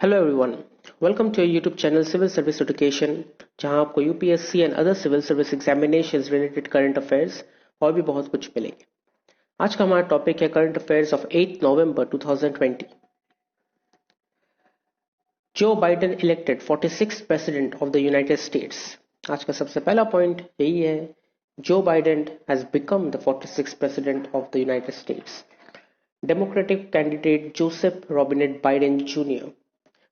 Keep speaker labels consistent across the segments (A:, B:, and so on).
A: Hello everyone, welcome to your YouTube channel Civil Service Education जहां आपको UPSC and other civil service examinations related current affairs और भी बहुत कुछ मिलेंगे। आज का हमारा टॉपिक है current affairs of 8 November 2020। Joe Biden elected 46th president of the United States. आज का सबसे पहला पॉइंट यही है, Joe Biden has become the 46th president of the United States. Democratic candidate Joseph Robinette Biden Junior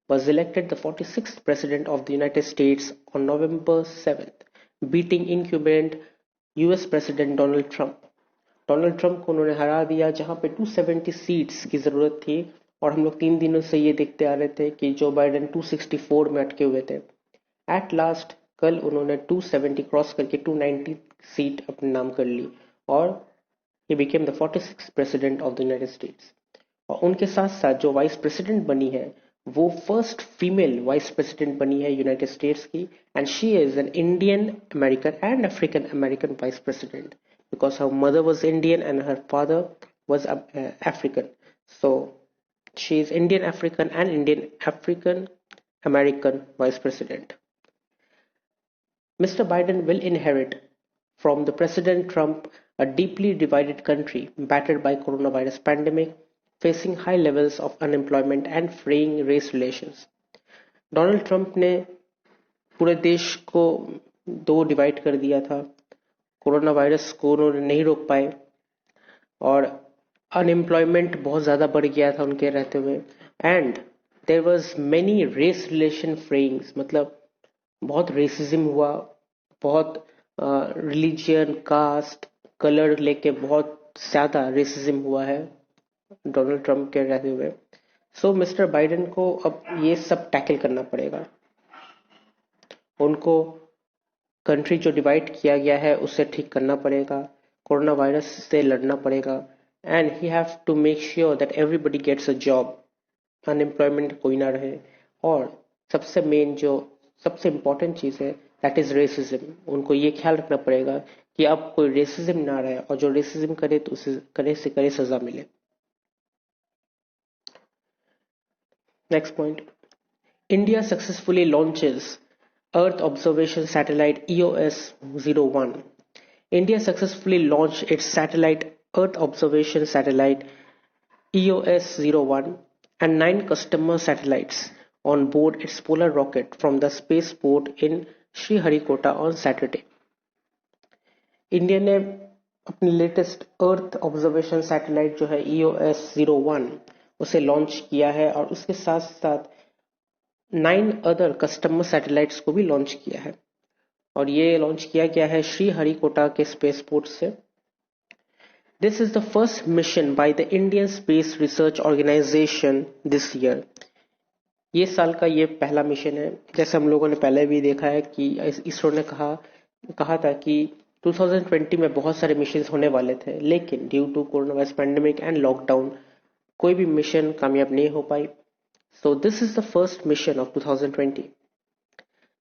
A: was elected the 46th President of the United States on November 7th, beating incumbent US President Donald Trump. Donald Trump को उन्होंने हरा दिया जहां पे 270 seats की जरूरत थी और हम लोग 3 दिनों से ये देखते आ रहे थे कि जो बाइडेन 264 में अटके हुए थे। एट लास्ट कल उन्होंने 270 क्रॉस करके 290 सीट अपने नाम कर ली और he became the 46th president of the United states. और उनके साथ साथ जो वाइस प्रेसिडेंट बनी है वो फर्स्ट फीमेल वाइस प्रेसिडेंट बनी है यूनाइटेड स्टेट्स की, and she is an Indian American and African American vice president because her mother was Indian and her father was African, so she is Indian African and Indian African American vice president. Mr. Biden will inherit from the President Trump a deeply divided country battered by coronavirus pandemic, facing high levels of unemployment and fraying race relations. Donald Trump ने पूरे देश को दो divide कर दिया था, corona virus को उन्होंने नहीं रोक पाए और अनएम्प्लॉयमेंट बहुत ज़्यादा बढ़ गया था उनके रहते हुए, and there was many race relation frayings, मतलब बहुत रेसिज्म हुआ, बहुत रिलीजियन कास्ट कलर लेके बहुत ज़्यादा रेसिज्म हुआ है डोनाल्ड ट्रंप के रहते हुए। सो मिस्टर बाइडेन को अब ये सब टैकल करना पड़ेगा। उनको कंट्री जो डिवाइड किया गया है उससे ठीक करना पड़ेगा, कोरोना वायरस से लड़ना पड़ेगा, and he have to make sure that everybody gets a job, unemployment कोई ना रहे। और सबसे मेन जो सबसे इम्पोर्टेंट चीज़ है दैट इज रेसिज्म। उनको ये ख्याल रखना पड़ेगा कि अब कोई रेसिज्म ना रहे और जो रेसिज्म करे तो उसे करे से करे सजा मिले। Next point, India successfully launches Earth observation satellite EOS-01. India successfully launched its satellite Earth observation satellite EOS-01 and 9 customer satellites on board its polar rocket from the spaceport in Sriharikota on Saturday. India ने अपनी latest earth observation satellite जो है EOS-01 उसे launch किया है और उसके साथ साथ 9 अदर कस्टमर सैटेलाइट्स को भी लॉन्च किया है और ये लॉन्च किया गया है श्रीहरिकोटा के स्पेसपोर्ट से। This is the first mission by the Indian Space Research Organisation this year. ये साल का ये पहला मिशन है। जैसे हम लोगों ने पहले भी देखा है कि इसरो ने कहा था कि 2020 में बहुत सारे मिशन होने वाले थे, लेकिन due to corona virus pandemic and lockdown कोई भी मिशन कामयाब नहीं हो पाई। So this is the first mission of 2020.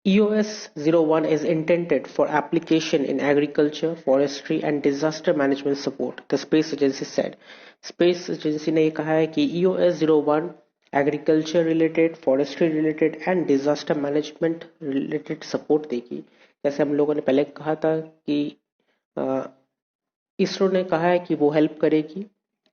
A: EOS-01 is intended for application in agriculture, forestry and disaster management support, the space agency said. Space agency ने ये कहा है कि EOS-01 agriculture related, forestry related and disaster management related support देगी। जैसे हम लोगों ने पहले कहा था कि इसरो ने कहा है कि वो हेल्प करेगी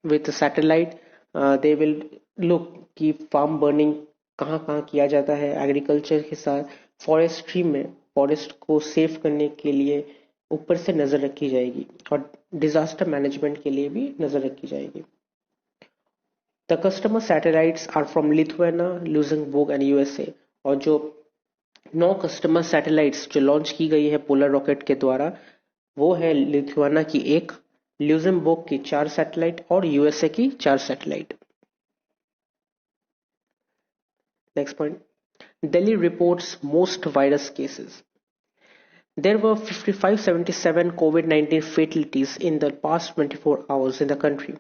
A: with satellite. They will look कि फार्म बर्निंग कहाँ कहाँ किया जाता है, एग्रीकल्चर के साथ फॉरेस्ट्री में फॉरेस्ट को सेव करने के लिए ऊपर से नज़र रखी जाएगी और डिजास्टर मैनेजमेंट के लिए भी नज़र रखी जाएगी। The customer satellites are from Lithuania, Luxembourg and USA. और जो 9 कस्टमर सैटेलाइट्स जो लॉन्च की गई है पोलर रॉकेट के द्वारा वो है लिथुआना की 1, लुक्सेमबर्ग की 4 सैटेलाइट और यूएसए की 4 satellite. Next point, Delhi reports most virus cases. There were 5577 COVID-19 fatalities in the past 24 hours in the country,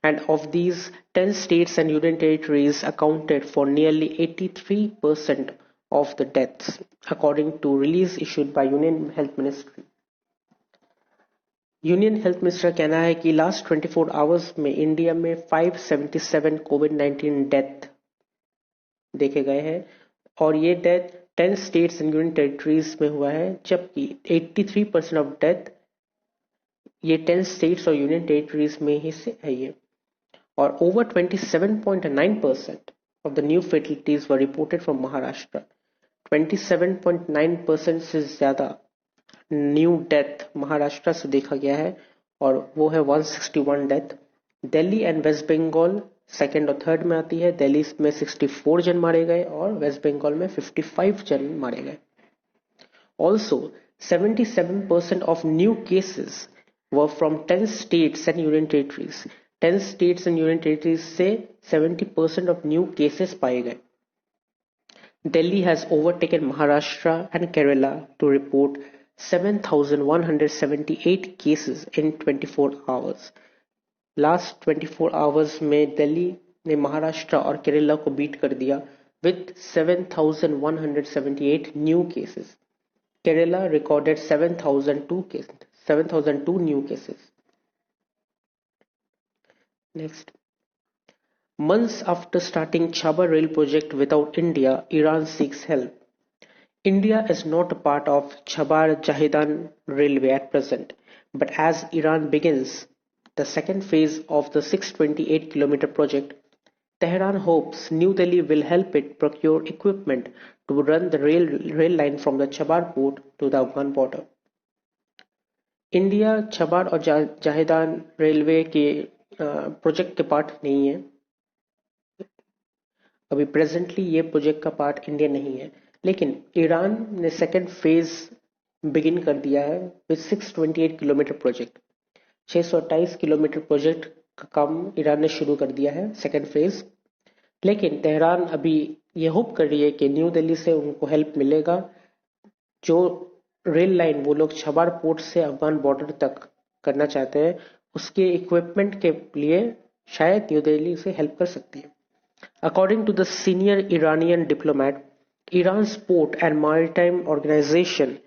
A: and of these, 10 states and union territories accounted for nearly 83% of the deaths, according to release issued by Union Health Ministry. Union health minister कहना है कि last 24 hours में India में 577 कोविड-19 death देखे गए हैं और ये death 10 states and union territories में हुआ है, जबकि 83% ऑफ डेथ ये 10 स्टेट्स और यूनियन टेरिटरीज में ही से है ये। और over 27.9% of the new fatalities were reported from Maharashtra. 27.9% से ज्यादा न्यू डेथ महाराष्ट्र से देखा गया है और वो है 161 death. Delhi and West Bengal second और थर्ड में आती है। दिल्ली में 64 जन मारे गए और वेस्ट बंगाल में 55 जन मारे गए। Also 77% of new cases were from 10 states and union territories. 10 states and union territories से 70% of new cases पाए गए। Delhi has overtaken Maharashtra and Kerala to report 7,178 cases in 24 hours. Last 24 hours में दिल्ली ने महाराष्ट्र और केरला को बीट कर दिया with 7,178 new cases. Kerala recorded 7,002 new cases. Next. Months after starting Chhabra rail project without India, Iran seeks help. India is not a part of Chhabra Jahidan railway at present, but as Iran begins the second phase of the 628-kilometer project, Tehran hopes New Delhi will help it procure equipment to run the rail line from the Chhabra port to the Afghan border. India Chabahar और Zahedan railway के project के part नहीं है। अभी presently ये project का part India नहीं है, लेकिन ईरान ने सेकेंड फेज बिगिन कर दिया है with 628 kilometre project. 628 kilometre project का काम ईरान ने शुरू कर दिया है सेकेंड फेज। लेकिन तेहरान अभी ये होप कर रही है कि न्यू दिल्ली से उनको हेल्प मिलेगा। जो रेल लाइन वो लोग छबार पोर्ट से अफगान बॉर्डर तक करना चाहते हैं, उसके इक्विपमेंट के लिए शायद न्यू दिल्ली से हेल्प कर सकती है। According to the senior Iranian diplomat, Iran's Port and Maritime Organization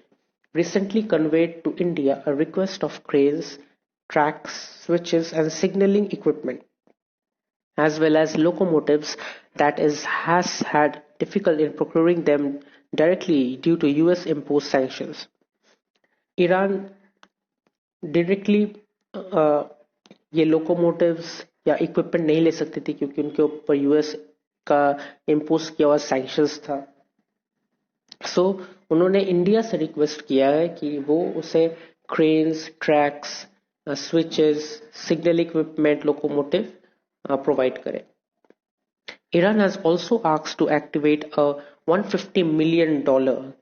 A: recently conveyed to India a request of cranes, tracks, switches, and signaling equipment, as well as locomotives that has had difficulty in procuring them directly due to US imposed sanctions. Iran directly ये locomotives या equipment नहीं ले सकती थी क्योंकि उनके ऊपर US का इम्पोज किया हुआ सैंक्शंस था। सो उन्होंने इंडिया से रिक्वेस्ट किया है कि वो उसे cranes, tracks, switches, signal equipment, locomotive provide करे। Iran has also asked to activate a $150 million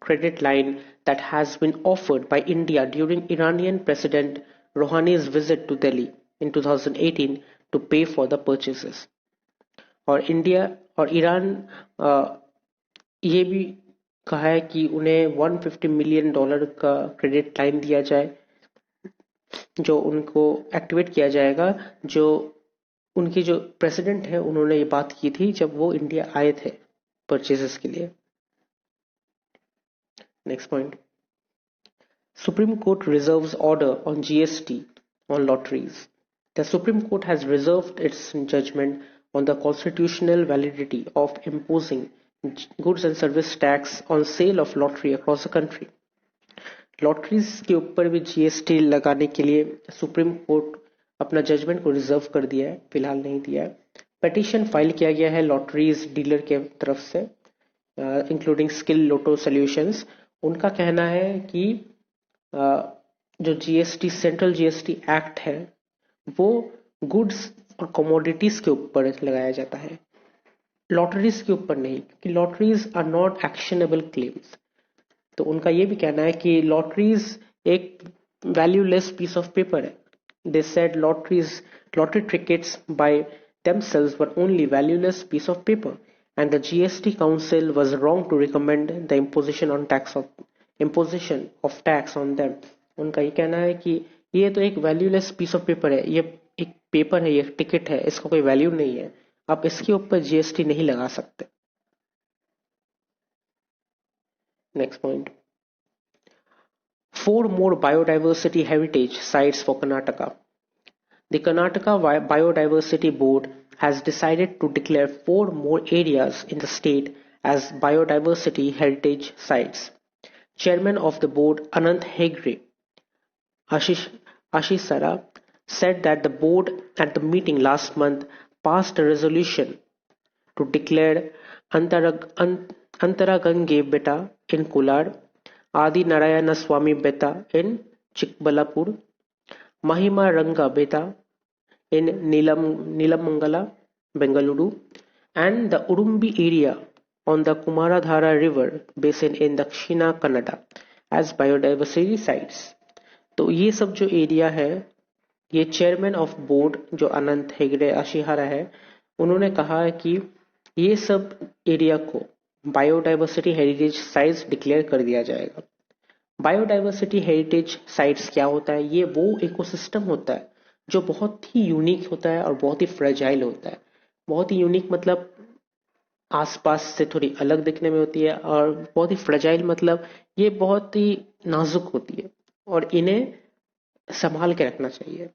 A: credit line that has been offered by India during Iranian President Rouhani's visit to Delhi in 2018 to pay for the purchases. और India और Iran ये भी कहा है कि उन्हें $150 million का credit line दिया जाए, जो उनको एक्टिवेट किया जाएगा। जो उनकी जो प्रेसिडेंट है उन्होंने ये बात की थी जब वो इंडिया आए थे परचेजेस के लिए। Next point, supreme court reserves order on GST on lotteries. The Supreme Court has reserved its judgment on the constitutional validity of imposing goods and service tax on sale of lottery across the country. Lotteries के ऊपर भी GST लगाने के लिए supreme court अपना judgement को reserve कर दिया है, फिलहाल नहीं दिया है। पिटीशन फाइल किया गया है लॉटरीज डीलर के तरफ से, इंक्लूडिंग स्किल लोटो सॉल्यूशंस। उनका कहना है कि जो जीएसटी सेंट्रल जीएसटी एक्ट है वो गुड्स और कमोडिटीज के ऊपर लगाया जाता है, लॉटरीज के ऊपर नहीं, क्योंकि lotteries are not actionable claims. तो उनका ये भी कहना है कि लॉटरीज एक वैल्यूलेस पीस ऑफ पेपर है। They said lottery tickets by themselves were only valueless piece of paper and the GST council was wrong to recommend the imposition of tax on them. उनका ये कहना है कि ये तो एक वैल्यूलेस पीस ऑफ पेपर है, ये एक पेपर है, ये टिकट है, इसका कोई वैल्यू नहीं है, आप इसके ऊपर जीएसटी नहीं लगा सकते। Next point, 4 more biodiversity heritage sites for Karnataka. The Karnataka Biodiversity Board has decided to declare 4 more areas in the state as biodiversity heritage sites. Chairman of the board Anant Hegde Ashish Ashisara said that the board at the meeting last month passed a resolution to declare Antaragange Beta in Kolar, Adi Narayana Swami Beta in Chikbalapur, Mahima Ranga Beta in Nilamangala, Bengaluru, and the Urumbi area on the Kumaradhara River basin in Dakshina Kannada as biodiversity sites. तो ये सब जो area है, ये chairman of board जो अनंत हेगड़े आशिहारा है, उन्होंने कहा है कि ये सब एरिया को बायोडाइवर्सिटी हेरिटेज साइट्स डिक्लेयर कर दिया जाएगा। बायोडाइवर्सिटी हेरिटेज साइट्स क्या होता है? ये वो इकोसिस्टम होता है जो बहुत ही यूनिक होता है और बहुत ही फ्रेजाइल होता है। बहुत ही यूनिक मतलब आसपास से थोड़ी अलग दिखने में होती है, और बहुत ही फ्रेजाइल मतलब ये बहुत ही नाजुक होती है और इन्हें संभाल के रखना चाहिए।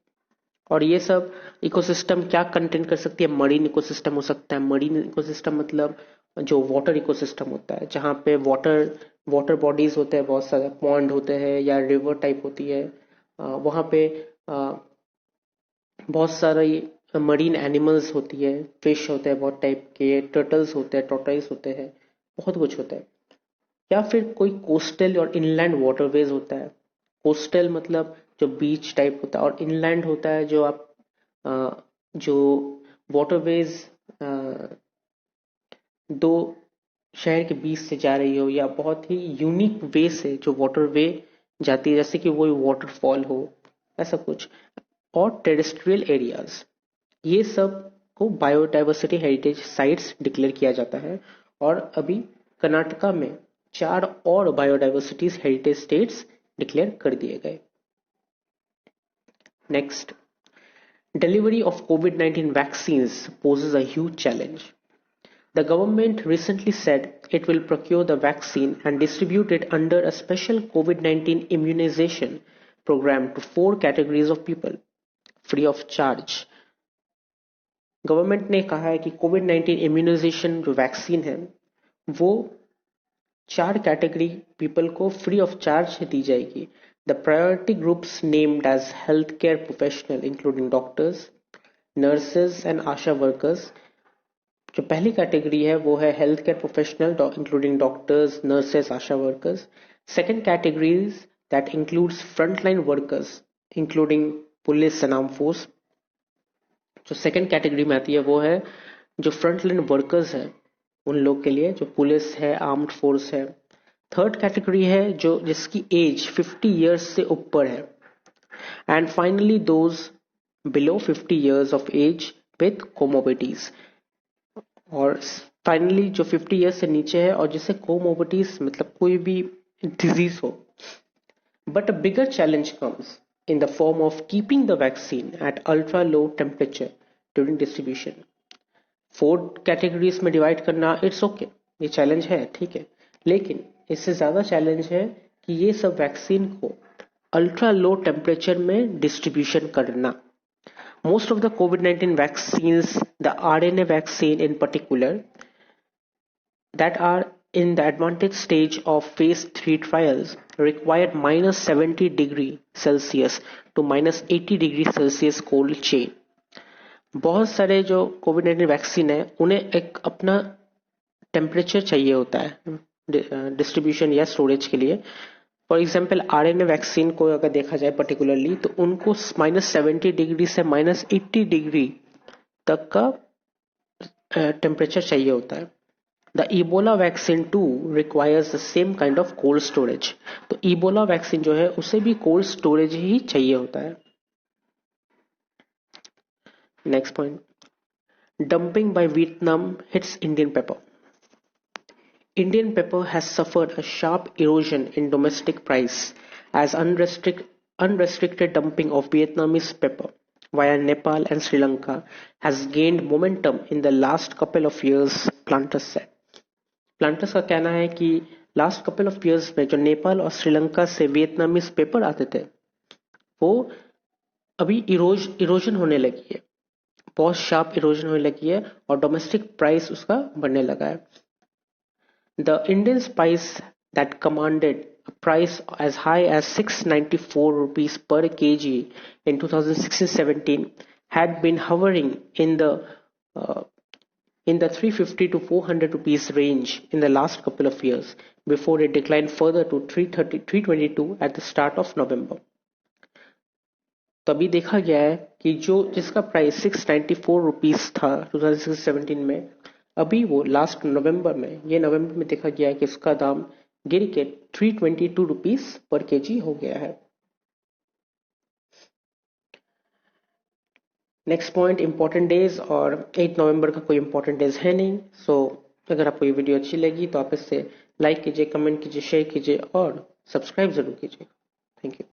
A: और ये सब इकोसिस्टम क्या कंटेन कर सकती है? मरीन इकोसिस्टम हो सकता है। मरीन इकोसिस्टम मतलब जो वाटर इकोसिस्टम होता है, जहाँ पे वाटर बॉडीज होते हैं, बहुत सारे पॉन्ड होते हैं या रिवर टाइप होती है, वहाँ पे बहुत सारी मरीन एनिमल्स होती है, फिश होते हैं बहुत टाइप के, टर्टल्स होते हैं, टॉर्टोइस होते हैं, बहुत कुछ होता है। या फिर कोई कोस्टल और इनलैंड वाटरवेज होता है। कोस्टल मतलब जो बीच टाइप होता है, और इनलैंड होता है जो आप जो वाटरवेज दो शहर के बीच से जा रही हो, या बहुत ही यूनिक वे से जो वाटरवे जाती है, जैसे कि वो वाटरफॉल हो, ऐसा कुछ। और टेरेस्ट्रियल एरियाज, ये सब को बायोडाइवर्सिटी हेरिटेज साइट्स डिक्लेयर किया जाता है। और अभी कर्नाटका में 4 और बायोडाइवर्सिटी हेरिटेज स्टेट्स डिक्लेयर कर दिए गए। Next, delivery of COVID-19 vaccines poses a huge challenge. The government recently said it will procure the vaccine and distribute it under a special COVID-19 immunization program to 4 categories of people, free of charge. Government ने कहा है कि कोविड-19 immunisation जो vaccine है वो 4 category people को free of charge दी जाएगी। The priority groups named as health care professional including doctors, nurses and ASHA workers. जो पहली कैटेगरी है वो है health care professional including doctors, nurses, ASHA workers. Second categories that includes frontline workers including police and arm force. जो second category में आती है वो है जो फ्रंटलाइन वर्कर्स है, उन लोग के लिए, जो पुलिस है, आर्म्ड फोर्स है। थर्ड कैटेगरी है जो जिसकी एज 50 इयर्स से ऊपर है, and finally those below 50 years of age with comorbidities. और फाइनली जो 50 इयर्स से नीचे है और जिसे कोमोबिटीज मतलब कोई भी डिजीज हो। But a bigger challenge comes in the form of keeping the vaccine at ultra low temperature during distribution. 4 categories में डिवाइड करना इट्स ओके, ये चैलेंज है, ठीक है, लेकिन इससे ज्यादा चैलेंज है कि ये सब वैक्सीन को अल्ट्रा लो टेम्परेचर में डिस्ट्रीब्यूशन करना। Most of the covid vaccines, the RNA vaccine in particular, that are in the advanced stage of phase 3 trials required minus 70 degree Celsius to minus 80 degree Celsius cold chain. बहुत सारे जो कोविड-19 vaccine है उन्हें एक अपना temperature चाहिए होता है डिस्ट्रीब्यूशन या स्टोरेज के लिए। फॉर एग्जाम्पल आरएनए वैक्सीन को अगर देखा जाए पर्टिकुलरली, तो उनको -70 डिग्री से -80 डिग्री तक का टेम्परेचर चाहिए होता है। The Ebola vaccine too requires the same kind of cold storage. तो Ebola vaccine जो है उसे भी cold storage ही चाहिए होता है। Next point, dumping by Vietnam hits Indian pepper. Indian pepper has suffered a sharp erosion in domestic price as unrestricted dumping of Vietnamese pepper via Nepal and Sri Lanka has gained momentum in the last couple of years, planters said. Planters का कहना है कि last couple of years में जो नेपाल और श्रीलंका से Vietnamese paper आते थे वो अभी इरोजन होने लगी है, बहुत शार्प इरोजन होने लगी है और डोमेस्टिक प्राइस उसका बढ़ने लगा है. The Indian spice that commanded a price as high as 694 rupees per kg in 2016-17 had been hovering uh, in the 350 to 400 rupees range in the last couple of years before it declined further to 322 at the start of November. तो अभी देखा गया है कि जिसका price 694 rupees था 2016-17 में, अभी वो लास्ट नवंबर में देखा गया है कि उसका दाम गिर के 322 रुपीस पर केजी हो गया है. Next point, important days. और 8 नवंबर का कोई इंपॉर्टेंट डेज है नहीं. सो अगर आपको ये वीडियो अच्छी लगी तो आप इससे लाइक कीजिए, कमेंट कीजिए, शेयर कीजिए और सब्सक्राइब जरूर कीजिए. Thank you.